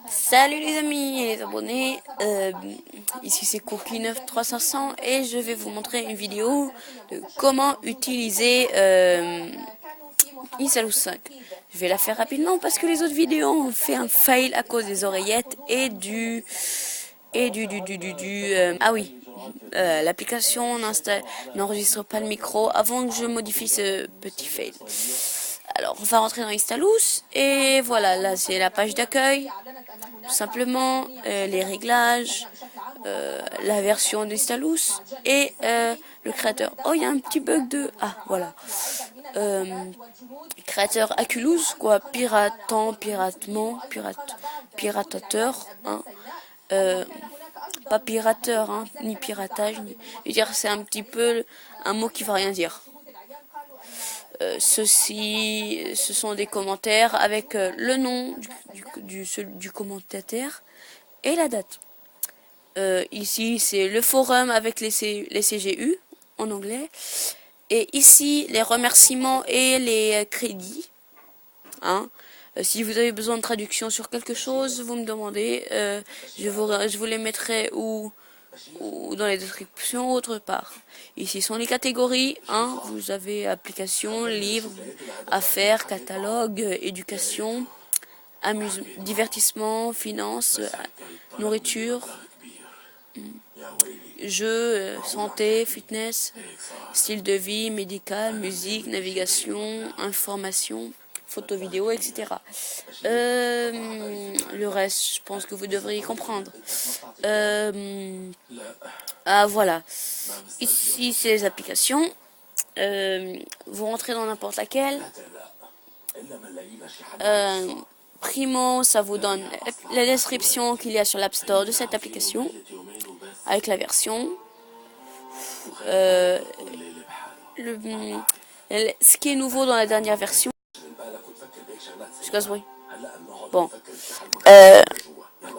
Salut les amis et les abonnés, ici c'est Cookie93500 et je vais vous montrer une vidéo de comment utiliser Isalus 5. Je vais la faire rapidement parce que les autres vidéos ont fait un fail à cause des oreillettes et ah oui, l'application n'enregistre pas le micro avant que je modifie ce petit fail. Alors on va rentrer dans Isalus et voilà, là c'est la page d'accueil. Tout simplement les réglages, la version d'Isalus et le créateur. Oh, il y a un petit bug de... Ah, voilà. Créateur Aculus, quoi, piratateur, hein. Pas pirateur, hein, ni piratage, ni... Je veux dire, c'est un petit peu un mot qui va rien dire. Ce sont des commentaires avec le nom du commentateur et la date. Ici, c'est le forum avec les CGU en anglais. Et ici, les remerciements et les crédits. Hein. Si vous avez besoin de traduction sur quelque chose, vous me demandez. Je vous les mettrai ou dans les descriptions ou autre part. Ici sont les catégories. Hein. Vous avez application, livre, affaires, catalogue, éducation, divertissement, finance, nourriture, jeux, santé, fitness, style de vie, médical, musique, navigation, information, photo, vidéo, etc. Le reste, je pense que vous devriez comprendre. Voilà. Ici, c'est les applications. Vous rentrez dans n'importe laquelle. Primo, ça vous donne la description qu'il y a sur l'App Store de cette application, avec la version. Ce qui est nouveau dans la dernière version. Excuse-moi. Bon.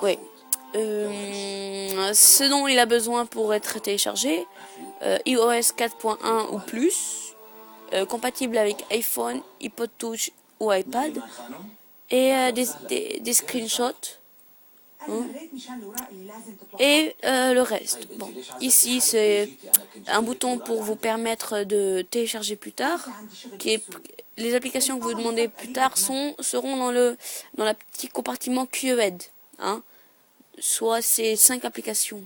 Oui. Ce dont il a besoin pour être téléchargé. iOS 4.1 ou plus. Compatible avec iPhone, iPod Touch ou iPad. Et des screenshots. Hein. Et le reste. Bon, ici c'est un bouton pour vous permettre de télécharger plus tard. Les applications que vous demandez plus tard seront dans le petit compartiment QED. Hein. Soit ces 5 applications.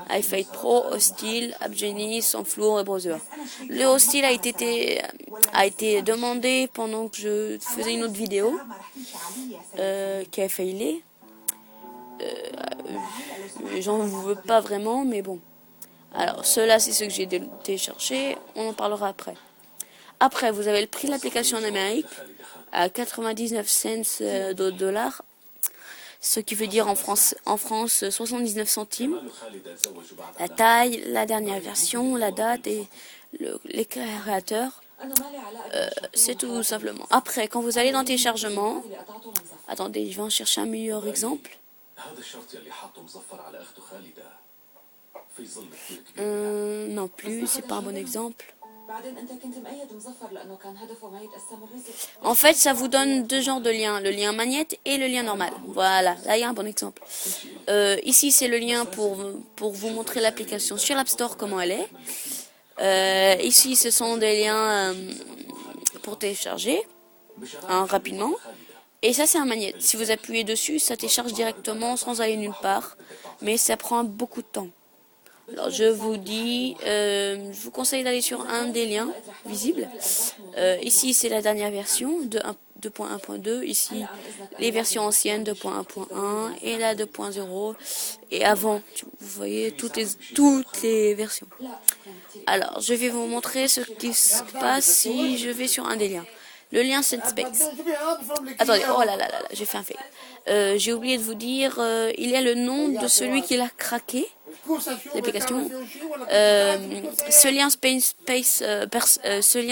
iFight Pro, Hostile, AppGenie, Sunfloor et Browser. Le Hostile a été demandé pendant que je faisais une autre vidéo qui a failé. J'en veux pas vraiment, mais bon. Alors, ceux-là, c'est ceux que j'ai téléchargés. On en parlera après. Après, vous avez le prix de l'application en Amérique à 99 cents de dollars. Ce qui veut dire en France 79 centimes. La taille, la dernière version, la date et les créateurs. C'est tout simplement. Après, quand vous allez dans téléchargement, attendez, je vais en chercher un meilleur exemple. Non plus, c'est pas un bon exemple. En fait, ça vous donne deux genres de liens, le lien magnète et le lien normal. Voilà, là il y a un bon exemple. Ici, c'est le lien pour vous montrer l'application sur l'App Store, comment elle est. Ici, ce sont des liens pour télécharger rapidement. Et ça, c'est un magnète. Si vous appuyez dessus, ça télécharge directement sans aller nulle part. Mais ça prend beaucoup de temps. Alors, je vous dis, je vous conseille d'aller sur un des liens visibles. Ici, c'est la dernière version de 2.1.2. Ici, les versions anciennes 2.1.1 et la 2.0. Et avant, vous voyez toutes les versions. Alors, je vais vous montrer ce qui se passe si je vais sur un des liens. Le lien SendSpace. Attendez, oh là là là, j'ai fait un fail. J'ai oublié de vous dire, il y a le nom de celui qui l'a craqué, l'application. Ce lien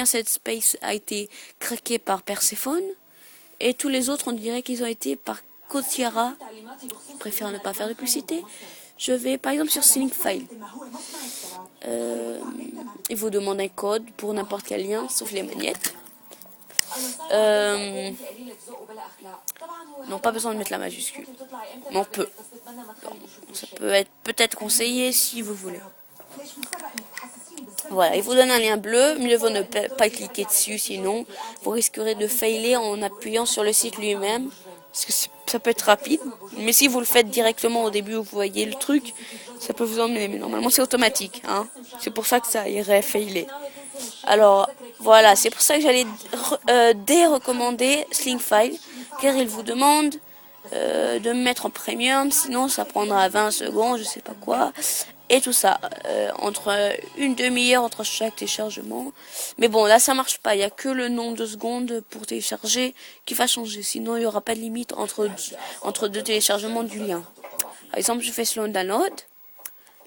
SendSpace a été craqué par Persephone, et tous les autres, on dirait qu'ils ont été par Kotiara. Je préfère ne pas faire de publicité. Je vais par exemple sur Syncfile. Il vous demande un code pour n'importe quel lien, sauf les magnettes. Non, pas besoin de mettre la majuscule. Mais on peut. Ça peut être peut-être conseillé si vous voulez. Voilà, il vous donne un lien bleu. Mieux vaut ne pas cliquer dessus, sinon vous risquerez de failer en appuyant sur le site lui-même. Parce que ça peut être rapide. Mais si vous le faites directement au début où vous voyez le truc, ça peut vous emmener. Mais normalement, c'est automatique. Hein. C'est pour ça que ça irait failer. Alors, voilà, c'est pour ça que j'allais dérecommander Slinkfile, car il vous demande de me mettre en premium, sinon ça prendra 20 secondes, je sais pas quoi, et tout ça, entre une demi-heure entre chaque téléchargement. Mais bon, là ça marche pas, il y a que le nombre de secondes pour télécharger qui va changer, sinon il y aura pas de limite entre deux téléchargements du lien. Par exemple, je fais slow download,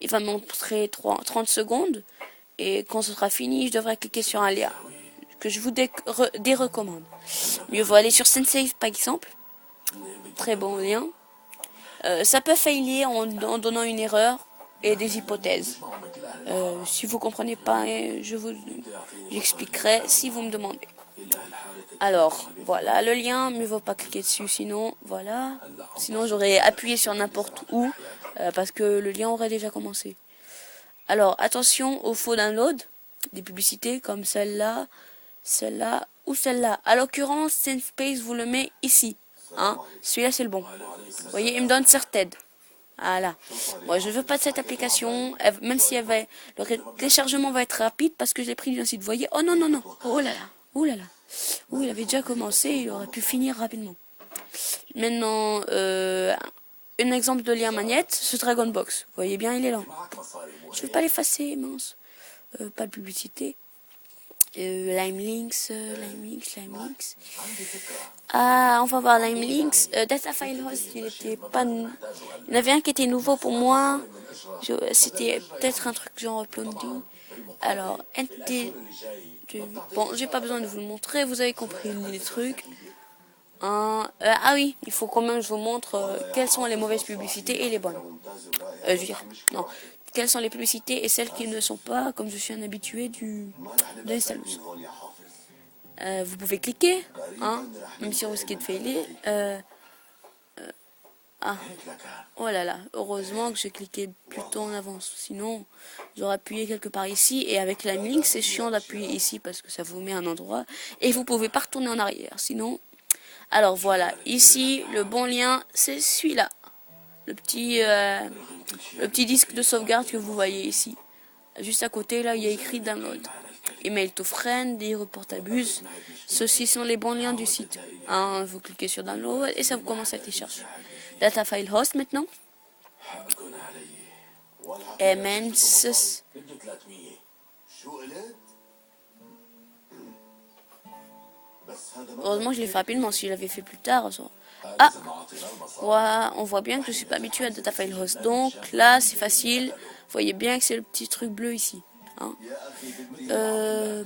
il va me montrer 30 secondes, et quand ce sera fini, je devrais cliquer sur un lien que je vous dérecommande. Mieux vaut aller sur Sensei par exemple. Très bon lien. Ça peut faillir en donnant une erreur et des hypothèses. Si vous comprenez pas, j'expliquerai si vous me demandez. Alors, voilà le lien, mieux vaut pas cliquer dessus, sinon, voilà. Sinon, j'aurais appuyé sur n'importe où, parce que le lien aurait déjà commencé. Alors, attention au faux download, des publicités comme celle-là, celle-là ou celle-là. À l'occurrence, SendSpace vous le met ici. Hein. Celui-là, c'est le bon. Vous voyez, il me donne Certed. Voilà. Moi, je veux pas de cette application, même si le téléchargement va être rapide parce que j'ai pris d'un site. Vous voyez, oh non, non, non. Oh là là. Oh là là. Oh, il avait déjà commencé, il aurait pu finir rapidement. Maintenant, un exemple de lien magnète, ce Dragon Box. Vous voyez bien, il est là. Je ne vais pas l'effacer, mince. Pas de publicité. Limelinks. Ah, on va voir Limelinks. Datafile Host, il y en avait un qui était nouveau pour moi. C'était peut-être un truc genre uploading. Alors, bon, j'ai pas besoin de vous le montrer, vous avez compris les trucs. Ah oui, il faut quand même que je vous montre quelles sont les mauvaises publicités et les bonnes. Je veux dire, non. Quelles sont les publicités et celles qui ne sont pas, comme je suis un habitué de l'Installus. Vous pouvez cliquer, hein, même si vous risquez de failer. Oh là là, heureusement que j'ai cliqué plutôt en avance. Sinon, j'aurais appuyé quelque part ici. Et avec la link, c'est chiant d'appuyer ici parce que ça vous met un endroit. Et vous pouvez pas retourner en arrière. Sinon, alors voilà, ici, le bon lien, c'est celui-là. Le petit disque de sauvegarde que vous voyez ici. Juste à côté, là, il y a écrit download. Email to friend, et report abuse. Ceux-ci sont les bons liens du site. Hein, vous cliquez sur download et ça vous commence à télécharger. Data file host maintenant. Et même heureusement, je l'ai fait rapidement. Si je l'avais fait plus tard, ça... Ah, voilà, on voit bien que je suis pas habitué à data file host. Donc là, c'est facile. Vous voyez bien que c'est le petit truc bleu ici. Hein.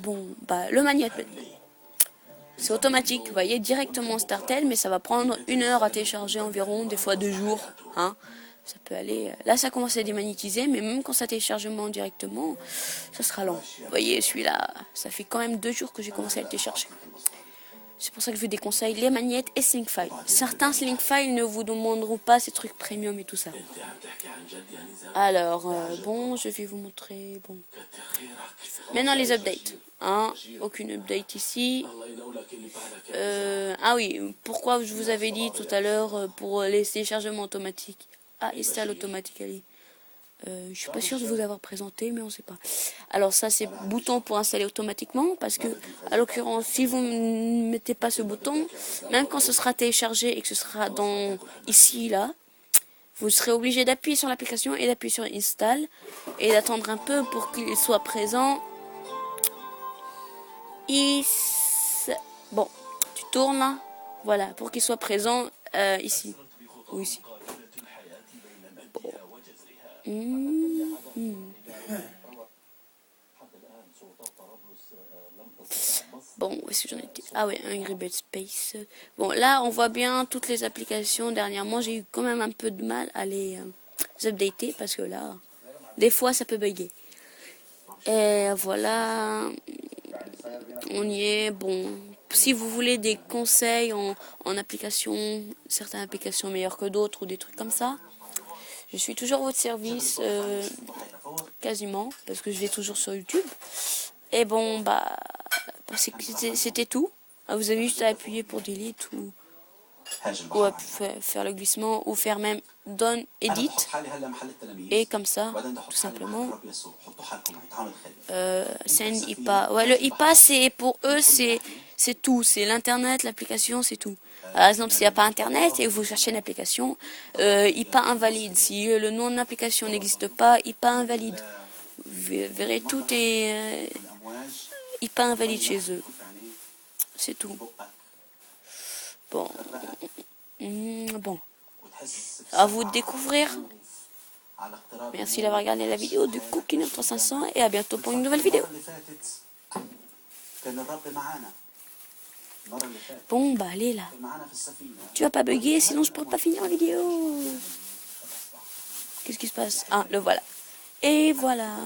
Bon, bah le magnet maintenant. C'est automatique, vous voyez, directement Startel, mais ça va prendre 1 heure à télécharger environ, des fois 2 jours. Hein. Ça peut aller. Là, ça commence à démagnétiser, mais même quand ça téléchargement directement, ça sera lent. Vous voyez, celui-là, ça fait quand même 2 jours que j'ai commencé à le télécharger. C'est pour ça que je vous déconseille les magnettes et Slinkfile. Certains Slinkfile ne vous demanderont pas ces trucs premium et tout ça. Alors, bon, je vais vous montrer. Bon. Maintenant, les updates. Hein, aucune update ici. Ah oui, pourquoi je vous avais dit tout à l'heure pour les téléchargements automatiques. Ah, install automatically. Je suis pas sûre de vous avoir présenté, mais on sait pas. Alors ça, c'est bouton pour installer automatiquement, parce que, à l'occurrence, si vous ne mettez pas ce bouton, même quand ce sera téléchargé et que ce sera dans ici, là, vous serez obligé d'appuyer sur l'application et d'appuyer sur install et d'attendre un peu pour qu'il soit présent. Bon, tu tournes là, voilà, pour qu'il soit présent ici ou ici. Bon, où est-ce que j'en étais? Ah ouais, Angry Birds Space. Bon, là, on voit bien toutes les applications. Dernièrement, j'ai eu quand même un peu de mal à les updater parce que là, des fois, ça peut bugger. Et voilà, on y est. Bon, si vous voulez des conseils en application, certaines applications meilleures que d'autres ou des trucs comme ça, je suis toujours à votre service, quasiment, parce que je vais toujours sur YouTube. Et bon, bah c'était tout. Vous avez juste à appuyer pour delete ou faire le glissement ou faire même done edit et comme ça tout simplement send IPA. Ouais, le IPA c'est pour eux c'est tout, c'est l'internet, l'application, c'est tout. Par exemple, s'il n'y a pas internet et que vous cherchez une application, IPA invalide. Si le nom de l'application n'existe pas, IPA invalide. Vous verrez, tout est IPA invalide chez eux. C'est tout. Bon. Bon. À vous de découvrir. Merci d'avoir regardé la vidéo de Cookie 9500 et à bientôt pour une nouvelle vidéo. Bon, bah allez là. Tu vas pas bugger, sinon je pourrais pas finir la vidéo. Qu'est-ce qui se passe? Ah, le voilà. Et voilà.